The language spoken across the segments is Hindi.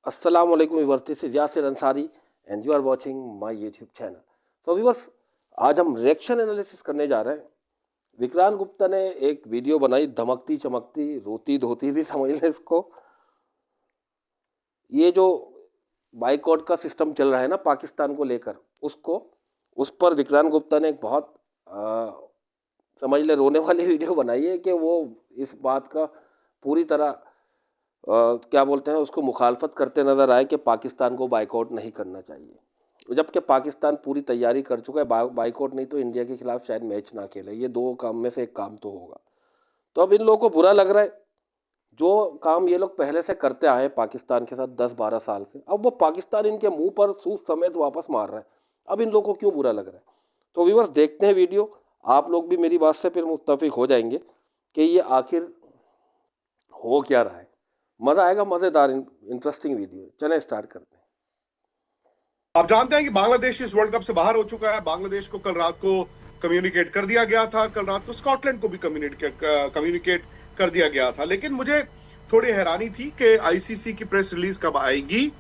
Assalamu alaikum viewers, this is Yasir Ansari and you are watching my YouTube channel. So viewers, आज हम रिएक्शन एनालिसिस करने जा रहे हैं। विक्रांत गुप्ता ने एक वीडियो बनाई, धमकती चमकती रोती धोती भी समझ लें इसको। ये जो बाइकआउट का सिस्टम चल रहा है ना पाकिस्तान को लेकर, उस पर विक्रांत गुप्ता ने एक बहुत समझ ले रोने वाली वीडियो बनाई है कि वो इस बात का पूरी तरह क्या बोलते हैं उसको मुखालफत करते नज़र आए कि पाकिस्तान को बाइकआउट नहीं करना चाहिए, जबकि पाकिस्तान पूरी तैयारी कर चुका है। बाइकआउट नहीं तो इंडिया के खिलाफ शायद मैच ना खेले, ये दो काम में से एक काम तो होगा। तो अब इन लोगों को बुरा लग रहा है, जो काम ये लोग पहले से करते आए हैं पाकिस्तान के साथ 10-12 साल से, अब वो पाकिस्तान इनके मुंह पर सूद समेत वापस मार रहा है। अब इन लोगों को क्यों बुरा लग रहा है? तो व्यूअर्स देखते हैं वीडियो, आप लोग भी मेरी बात से फिर मुत्तफिक हो जाएंगे कि ये आखिर हो क्या रहा है। मजा आएगा, मजेदार इंटरेस्टिंग वीडियो। चलें स्टार्ट करते हैं। आप जानते हैं कि बांग्लादेश इस वर्ल्ड कप से बाहर हो चुका है। बांग्लादेश को कल रात को कम्युनिकेट कर दिया गया था, कल रात को स्कॉटलैंड को भी कम्युनिकेट कर दिया गया था। लेकिन मुझे थोड़ी हैरानी थी कि आईसीसी की प्रेस रिलीज कब आएगी।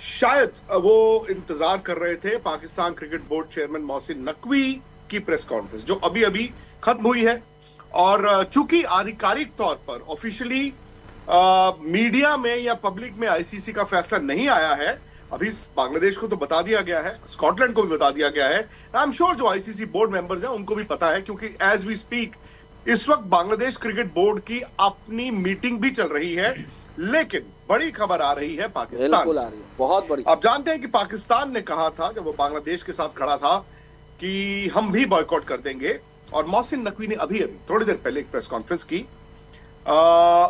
शायद वो इंतजार कर रहे थे Pakistan cricket board chairman Mohsin Naqvi की प्रेस कॉन्फ्रेंस, जो अभी अभी खत्म हुई है। और चूंकि आधिकारिक तौर पर ऑफिशियली मीडिया में या पब्लिक में आईसीसी का फैसला नहीं आया है, अभी बांग्लादेश को तो बता दिया गया है, स्कॉटलैंड को भी बता दिया गया है। आई एम श्योर जो आईसीसी बोर्ड मेंबर्स हैं उनको भी पता है, क्योंकि एज वी स्पीक इस वक्त बांग्लादेश क्रिकेट बोर्ड की अपनी मीटिंग भी चल रही है। लेकिन बड़ी खबर आ रही है पाकिस्तान से, बहुत बड़ी। आप जानते हैं कि पाकिस्तान ने कहा था जब वो बांग्लादेश के साथ खड़ा था कि हम भी बॉयकॉट कर देंगे। और मोहसिन नकवी ने अभी थोड़ी देर पहले एक प्रेस कॉन्फ्रेंस की,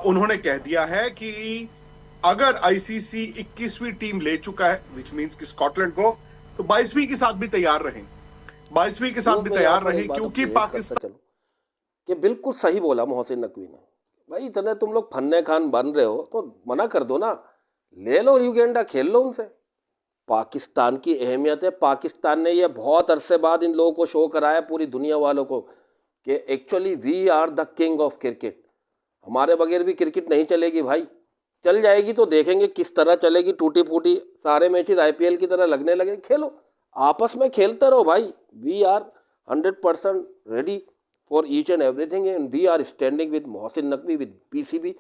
उन्होंने कह दिया है कि अगर आईसीसी 21वीं टीम ले चुका है, विच मींस कि स्कॉटलैंड को, तो 22वीं के साथ भी तैयार रहें, 22वीं के साथ भी तैयार रहें, क्योंकि पाकिस्तान कि बिल्कुल सही बोला मोहसिन नकवी ने। भाई इतने तुम लोग फन्ने खान बन रहे हो तो मना कर दो ना, ले लो युगांडा, खेल लो उनसे। पाकिस्तान की अहमियत है, पाकिस्तान ने ये बहुत अरसे बाद इन लोगों को शो कराया पूरी दुनिया वालों को कि actually we are the king of cricket. हमारे बगैर भी क्रिकेट नहीं चलेगी भाई, चल जाएगी तो देखेंगे किस तरह चलेगी, टूटी फूटी सारे मैचेस आईपीएल की तरह लगने लगे। खेलो, आपस में खेलते रहो भाई। We are 100% ready for each and everything and we are standing with Mohsin Naqvi, with PCB.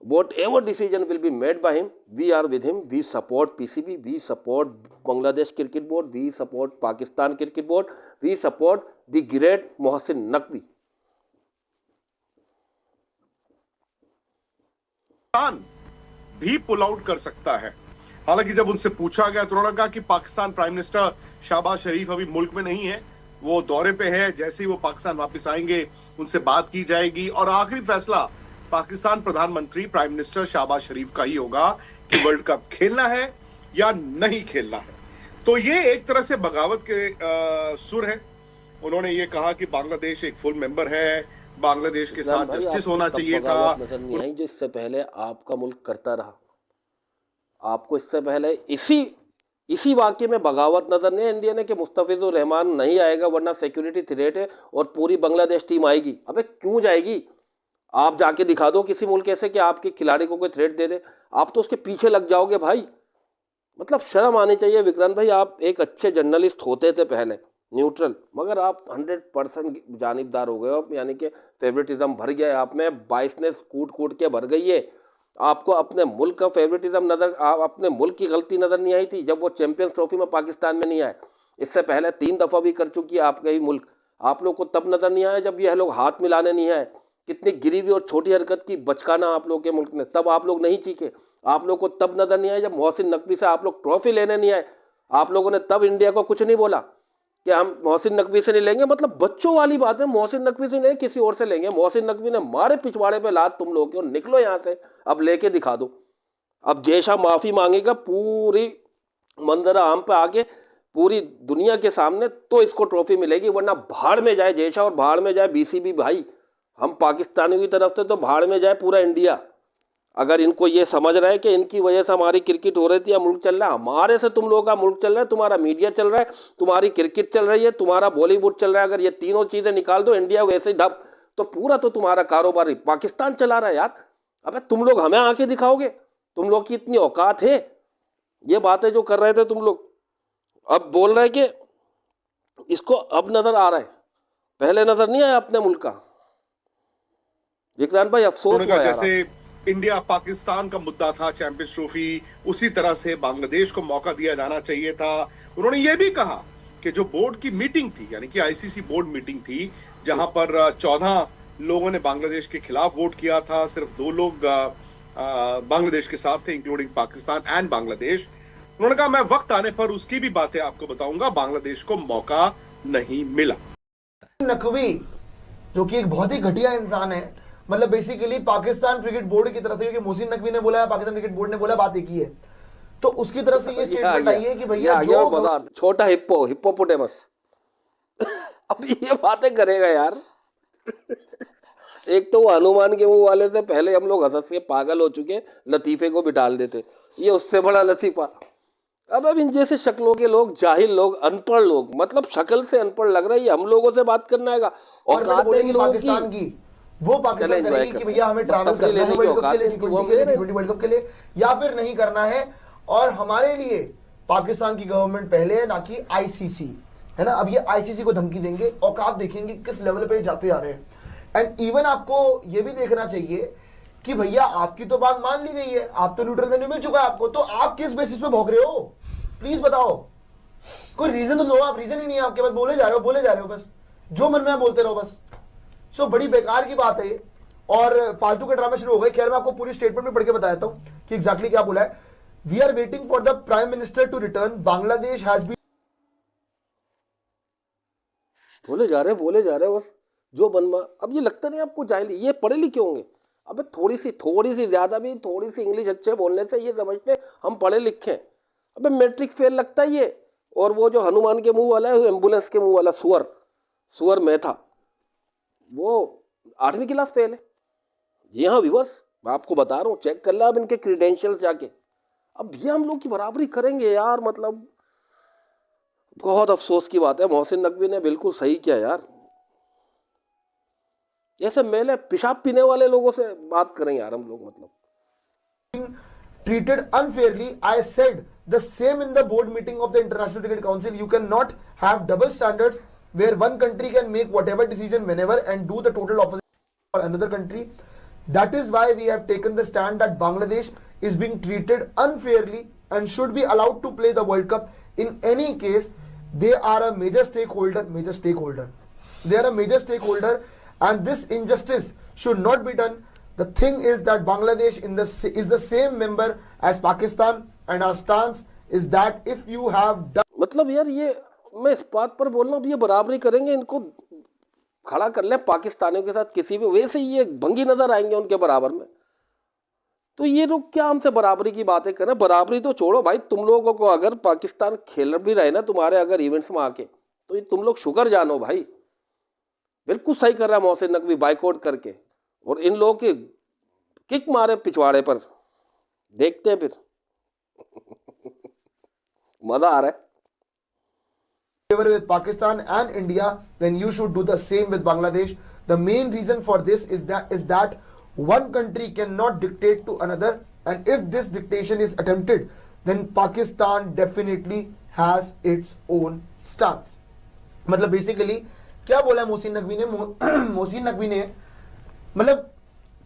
whatever decision will be made by him, we are with him. We support PCB, we support Bangladesh Cricket Board, we support Pakistan Cricket Board, we support the great Mohsin Naqvi. भी पुल आउट कर सकता है। हालांकि जब उनसे पूछा गया तो उन्होंने कहा कि पाकिस्तान प्राइम मिनिस्टर शहबाज शरीफ अभी मुल्क में नहीं है, वो दौरे पे है, जैसे ही वो पाकिस्तान वापस आएंगे उनसे बात की जाएगी और आखिरी फैसला पाकिस्तान प्रधानमंत्री प्राइम मिनिस्टर शहबाज शरीफ का ही होगा कि वर्ल्ड कप खेलना है या नहीं खेलना है। तो ये एक तरह से बगावत के सुर है। उन्होंने ये कहा कि बांग्लादेश एक फुल मेंबर है, बांग्लादेश के साथ जस्टिस होना चाहिए था। नजर नहीं आई जो इससे पहले आपका मुल्क करता रहा। आपको इससे पहले इसी वाक्य में बगावत नजर नहीं इंडिया ने कि मुस्तफिजुर रहमान नहीं आएगा वरना सिक्योरिटी थ्रेट है और पूरी बांग्लादेश टीम आएगी। अबे क्यों जाएगी? आप जाके दिखा दो किसी मुल्क ऐसे कि आपके खिलाड़ी को कोई थ्रेट दे दे, आप तो उसके पीछे लग जाओगे भाई। मतलब शर्म आनी चाहिए विक्रांत भाई। आप एक अच्छे जर्नलिस्ट होते थे पहले, न्यूट्रल, मगर आप 100% जानिबदार हो गए हो, यानी कि फेवरेटिज्म भर गया है आप में, बाइसनेस कूट के भर गई है। आपको अपने मुल्क का फेवरेटिज्म नजर, अपने मुल्क की गलती नजर नहीं आई थी जब वो चैंपियंस ट्रॉफी में पाकिस्तान में नहीं आए। इससे पहले 3 दफा भी कर चुकी है आपका ही मुल्क। आप लोग को तब नजर नहीं आया जब यह लोग हाथ मिलाने नहीं आए। कितनी गिरी हुई और छोटी हरकत की बचकाना आप लोग के मुल्क ने, तब आप लोग नहीं चीखे। आप लोग को तब नजर नहीं आया जब मोहसिन नकवी से आप लोग ट्रॉफी लेने नहीं आए। आप लोगों ने तब इंडिया को कुछ नहीं बोला कि हम मोहसिन नकवी से नहीं लेंगे। मतलब बच्चों वाली बात है, मोहसिन नकवी से नहीं किसी और से लेंगे। मोहसिन नकवी ने मारे पिछवाड़े पे लात तुम लोग के, और निकलो यहाँ से, अब लेके दिखा दो। अब जैसा माफी मांगेगा पूरी मंजर आम पे आके पूरी दुनिया के सामने तो इसको ट्रॉफी मिलेगी, वरना भाड़ में जाए जैसा और भाड़ में जाए बीसीबी। भाई हम पाकिस्तानियों की तरफ से तो भाड़ में जाए पूरा इंडिया। अगर इनको ये समझ रहा है कि इनकी वजह से हमारी क्रिकेट हो रही थी या मुल्क चल रहा है, हमारे से तुम लोगों का मुल्क चल रहा है, तुम्हारा मीडिया चल रहा है, तुम्हारी क्रिकेट चल रही है, तुम्हारा बॉलीवुड चल रहा है। अगर ये तीनों चीजें निकाल दो, इंडिया वैसे ही ढप, तो पूरा तो तुम्हारा कारोबार पाकिस्तान चला रहा है यार। अबे तुम लोग हमें आके दिखाओगे तुम लोग की इतनी औकात है? ये बातें जो कर रहे थे तुम लोग, अब बोल रहे हैं कि इसको अब नजर आ रहा है, पहले नजर नहीं आया अपने मुल्क का। विक्रांत भाई उन्होंने अफसोस कहा हुआ यार जैसे आपको। इंडिया पाकिस्तान का मुद्दा था चैंपियंस ट्रॉफी, उसी तरह से बांग्लादेश को मौका दिया जाना चाहिए था। उन्होंने ये भी कहा कि जो बोर्ड की मीटिंग थी, यानी कि आईसीसी बोर्ड मीटिंग थी, जहां पर 14 लोगों ने बांग्लादेश के खिलाफ वोट किया था, सिर्फ 2 लोग बांग्लादेश के साथ थे, इंक्लूडिंग पाकिस्तान एंड बांग्लादेश। उन्होंने कहा मैं वक्त आने पर उसकी भी बातें आपको बताऊंगा, बांग्लादेश को मौका नहीं मिला। नकवी जो कि एक बहुत ही घटिया इंसान है, मतलब बेसिकली पाकिस्तान क्रिकेट बोर्ड की तरफ से, क्योंकि मोहसिन नकवी ने बोला है, पाकिस्तान क्रिकेट बोर्ड ने बोला, बात एक ही है, तो उसकी तरफ से ये स्टेटमेंट आई है कि भैया जो बता, छोटा हिप्पोपोटेमस अब ये बातें करेगा यार। एक तो वो हनुमान के मुंह वाले से पहले हम लोग हंस के पागल हो चुके, लतीफे को भी डाल देते, ये उससे बड़ा लतीफा। अब इन जैसे शक्लों के लोग, जाहिल लोग, अनपढ़ लोग, मतलब शक्ल से अनपढ़ लग रहा है, ये हम लोगों से बात करना आएगा। और बोलेंगे पाकिस्तान की, वो पाकिस्तान करेगी कि भैया हमें ट्रैवल करना है वर्ल्ड कप के लिए, T20 वर्ल्ड कप के लिए, या फिर नहीं करना है। और हमारे लिए पाकिस्तान की गवर्नमेंट पहले है, ना कि आईसीसी, है ना। अब ये आईसीसी को धमकी देंगे, औकात देखेंगे किस लेवल पे जाते आ रहे हैं। एंड इवन आपको ये भी देखना चाहिए कि भैया आपकी तो बात मान ली गई है, आप तो न्यूट्रल वेन्यू मिल चुका है आपको, तो आप किस बेसिस पे भौंक रहे हो? प्लीज बताओ, कोई रीजन तो दो। आप रीजन ही नहीं है आपके पास, बोले जा रहे हो बस, जो मन में है बोलते रहो बस। सो बड़ी बेकार की बात है ये, और फालतू के ड्रामे शुरू हो गए। खैर मैं आपको पूरी स्टेटमेंट में पढ़ के बताया था कि एग्जैक्टली क्या बोला है। We are waiting for the prime minister to return, Bangladesh has been, बोले जा रहे बस जो बनवा। अब ये लगता नहीं आपको जाहिल, ये पढ़े लिखे होंगे। अबे थोड़ी सी ज्यादा भी, थोड़ी सी इंग्लिश अच्छे बोलने से ये समझते हम पढ़े लिखे हैं। अबे मैट्रिक फेल लगता है ये। और वो जो हनुमान के मुंह वाला है, एम्बुलेंस के मुंह वाला सुअर में था, वो 8वीं क्लास फेल है। जी हाँ व्यूअर्स, मैं आपको बता रहा हूँ, चेक कर ला अब इनके क्रीडेंशियल जाके। अब ये हम लोग की बराबरी करेंगे यार, मतलब बहुत अफसोस की बात है। मोहसिन नकवी ने बिल्कुल सही किया यार, ऐसे मेले पेशाब पीने वाले लोगों से बात करें यार हम लोग, मतलब treated unfairly. I said the same in the board meeting of the International Cricket Council. You cannot have double standards where one country can make whatever decision whenever and do the total opposite for another country. That is why we have taken the stand that Bangladesh is being treated unfairly and should be allowed to play the World Cup. In any case, they are a major stakeholder. They are a major stakeholder, and this injustice should not be done. The thing is that Bangladesh is the same member as Pakistan, and our stance is that if you have done, मतलब यार ये मैं इस बात पर बोल रहा हूँ, ये बराबरी करेंगे, इनको खड़ा कर लें पाकिस्तानियों के साथ किसी भी, वैसे ही ये भंगी नजर आएंगे उनके बराबर में। तो ये लोग क्या हमसे बराबरी की बातें करें? बराबरी तो छोड़ो भाई, तुम लोगों को अगर पाकिस्तान खेल भी रहे ना तुम्हारे अगर इवेंट्स में आके, तो ये तुम लोग शुक्र जानो भाई। बिल्कुल सही कर रहा है मोहसिन नकवी, बाइकआउट करके, और इन लोगों के किक मारे पिछवाड़े पर, देखते हैं फिर मजा आ रहा है। with Pakistan and India, then you should do the same with Bangladesh. The main reason for this is that one country cannot dictate to another, and if this dictation is attempted, then Pakistan definitely has its own stance. मतलब बेसिकली क्या बोला है मोहसिन नकवी ने? मोहसिन नकवी ने मतलब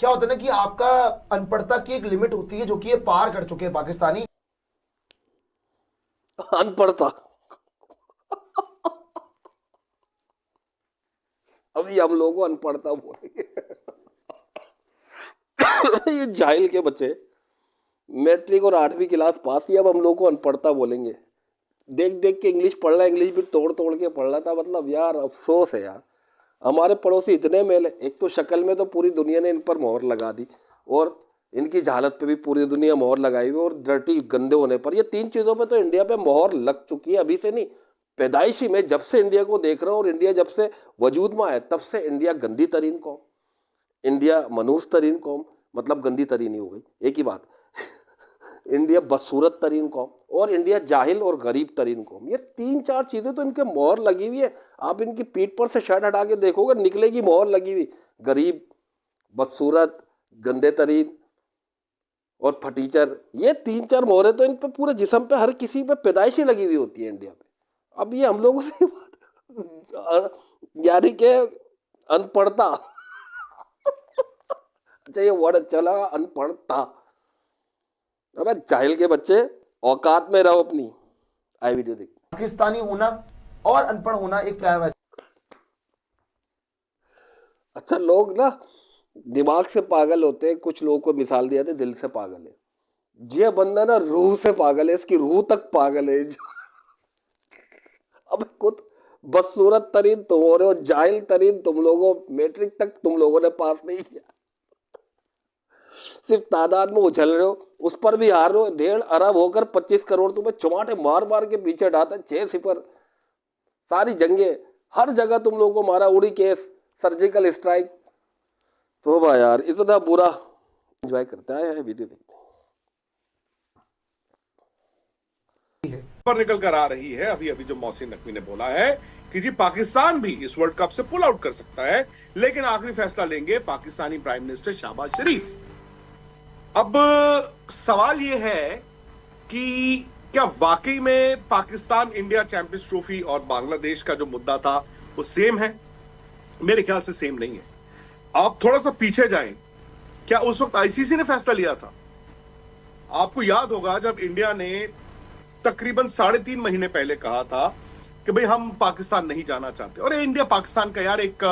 क्या होता है ना कि आपका अनपढ़ता की एक लिमिट होती है जो कि ये पार कर चुके हैं पाकिस्तानी। अनपढ़ता अभी हम लोगों को अनपढ़ता बोलेंगे ये जाहिल के बच्चे मैट्रिक और 8वीं क्लास पास ही, अब हम लोग को अनपढ़ता बोलेंगे। देख देख के इंग्लिश पढ़ रहा है, इंग्लिश भी तोड़ तोड़ के पढ़ रहा था। मतलब यार अफसोस है यार, हमारे पड़ोसी इतने मेले, एक तो शक्ल में तो पूरी दुनिया ने इन पर मोहर लगा दी, और इनकी जहालत पे भी पूरी दुनिया मोहर लगाई हुई, और डर्टी गंदे होने पर। ये 3 चीज़ों पे तो इंडिया पे मोहर लग चुकी है, अभी से नहीं, पैदाइशी में जब से इंडिया को देख रहा हूँ, और इंडिया जब से वजूद में आया तब से इंडिया गंदी तरीन कौम, इंडिया मनहूस तरीन कौम, मतलब गंदी तरीन ही हो गई, एक ही बात इंडिया बदसूरत तरीन कौम, और इंडिया जाहिल और गरीब तरीन कौम। ये 3-4 चीज़ें तो इनके मोहर लगी हुई है। आप इनकी पीठ पर से शर्ट हटा के देखोगे, निकलेगी मोहर लगी हुई, गरीब, बदसूरत, गंदे तरीन, और फटीचर, ये 3-4 मोहरे तो इन पे पूरे जिस्म पे हर किसी पे पैदाइशी लगी हुई होती है इंडिया में। अब ये हम लोगों से यानी कि अनपढ़ता अच्छा ये वर्ड अच्छा लगा, अनपढ़ता। अबे जाहिल के बच्चे, औकात में रहो अपनी। आई वीडियो देख। पाकिस्तानी होना और अनपढ़ होना एक प्राइवेट। अच्छा लोग ना दिमाग से पागल होते हैं, कुछ लोगों को मिसाल दिया था दिल से पागल है। ये बंदा ना रूह से पागल है, इसकी रूह तक पागल है। अब खुद बदसूरत तरीन तुम हो रहे हो, जाहिल तरीन तुम लोगों, मैट्रिक तक तुम लोगों ने पास नहीं किया, सिर्फ तादाद में उछल रहे हो, उस पर भी हार रहे हो। 1.5 अरब होकर 25 करोड़ तुम्हें चुमाटे मार मार के पीछे डालता है। 6-0 सारी जंगे, हर जगह तुम लोगों को मारा, उड़ी केस, सर्जिकल स्ट्राइक। तो भाई यार इतना बुरा एंजॉय करता है वीडियो देखते पर निकल कर आ रही है अभी अभी जो मोहसिन नकवी ने बोला है कि जी पाकिस्तान भी इस वर्ल्ड कप से पुल आउट कर सकता है, लेकिन आखिरी फैसला लेंगे पाकिस्तानी प्राइम मिनिस्टर शहबाज शरीफ। अब सवाल यह है कि क्या वाकई में पाकिस्तान इंडिया चैंपियंस ट्रॉफी और बांग्लादेश का जो मुद्दा था वो सेम है? मेरे ख्याल से सेम नहीं है। आप थोड़ा सा पीछे जाएं, क्या उस वक्त आईसीसी ने फैसला लिया था? आपको याद होगा जब इंडिया ने तकरीबन 3.5 महीने पहले कहा था कि भाई हम पाकिस्तान नहीं जाना चाहते, और इंडिया पाकिस्तान का यार एक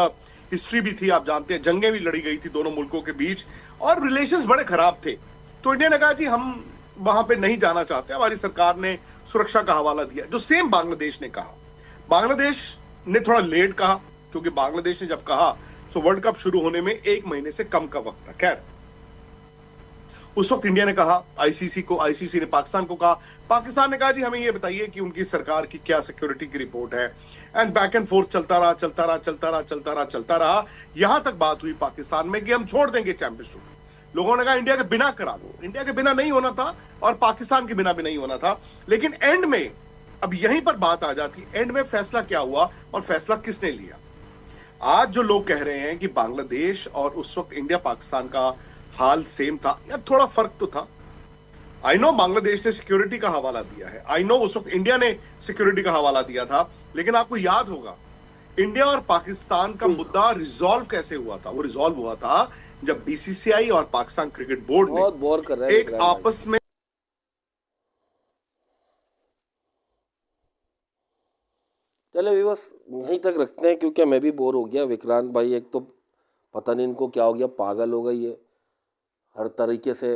हिस्ट्री भी थी, आप जानते हैं, जंगें भी लड़ी गई थी दोनों मुल्कों के बीच और रिलेशंस बड़े खराब थे। तो इंडिया ने कहा जी हम वहां पे नहीं जाना चाहते, हमारी सरकार ने सुरक्षा का हवाला दिया, जो सेम बांग्लादेश ने कहा। बांग्लादेश ने थोड़ा लेट कहा, क्योंकि बांग्लादेश ने जब कहा तो वर्ल्ड कप शुरू होने में 1 महीने से कम का वक्त था। खैर उस वक्त इंडिया ने कहा आईसीसी को, आईसीसी ने पाकिस्तान को कहा, पाकिस्तान ने कहा जी हमें ये बताइए कि उनकी सरकार की क्या सिक्योरिटी की रिपोर्ट है। एंड बैक एंड फोर्थ चलता रहा यहां तक बात हुई पाकिस्तान में कि हम छोड़ देंगे चैंपियंस ट्रॉफी। लोगों ने कहा इंडिया के बिना करा लो। इंडिया के बिना नहीं होना था और पाकिस्तान के बिना भी नहीं होना था, लेकिन एंड में अब यहीं पर बात आ जाती, एंड में फैसला क्या हुआ और फैसला किसने लिया? आज जो लोग कह रहे हैं कि बांग्लादेश और उस वक्त इंडिया पाकिस्तान का हाल सेम था, यार थोड़ा फर्क तो था। आई नो बांग्लादेश ने सिक्योरिटी का हवाला दिया है, आई नो उस वक्त इंडिया ने सिक्योरिटी का हवाला दिया था, लेकिन आपको याद होगा इंडिया और पाकिस्तान का मुद्दा रिजॉल्व कैसे हुआ था? वो रिजॉल्व हुआ था जब बीसीसीआई और पाकिस्तान क्रिकेट बोर्ड बहुत बोर कर रहे हैं एक आपस में। चले व्यूअर्स यहीं तक रखते हैं, क्योंकि मैं भी बोर हो गया। विक्रांत भाई एक तो पता नहीं इनको क्या हो गया, पागल हो गई है, हर तरीके से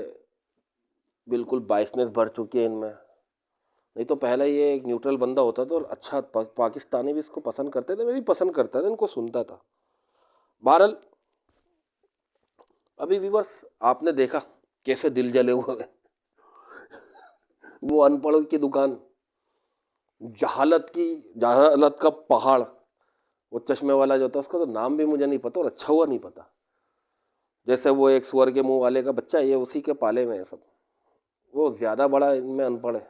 बिल्कुल बाइसनेस भर चुकी है इनमें। नहीं तो पहले ये एक न्यूट्रल बंदा होता था और अच्छा पाकिस्तानी भी इसको पसंद करते थे, मैं भी पसंद करता था, इनको सुनता था। बहरहाल अभी व्यूअर्स आपने देखा कैसे दिल जले हुए हैं। वो अनपढ़ की दुकान, जहालत का पहाड़, वो चश्मे वाला जो था उसका तो नाम भी मुझे नहीं पता और अच्छा हुआ नहीं पता। जैसे वो एक सुअर के मुंह वाले का बच्चा, ये उसी के पाले में है सब, वो ज़्यादा बड़ा इनमें अनपढ़ है।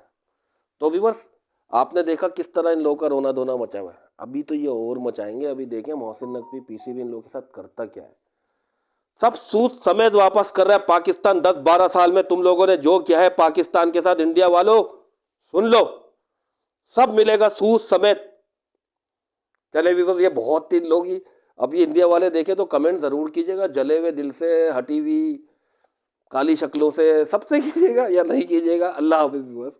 तो व्यूअर्स आपने देखा किस तरह इन लोगों का रोना धोना मचा हुआ है। अभी तो ये और मचाएंगे, अभी देखें मोहसिन नकवी पीसीबी इन लोगों के साथ करता क्या है। सब सूद समेत वापस कर रहा है पाकिस्तान। 10-12 साल में तुम लोगों ने जो किया है पाकिस्तान के साथ, इंडिया वालों सुन लो, सब मिलेगा सूद समेत। चले व्यूअर्स ये बहुत 3 लोग ही, अब ये इंडिया वाले देखे तो कमेंट जरूर कीजिएगा, जले हुए दिल से, हटी हुई काली शक्लों से, सबसे कीजिएगा या नहीं कीजिएगा। अल्लाह हाफिज़ व्यूअर्स।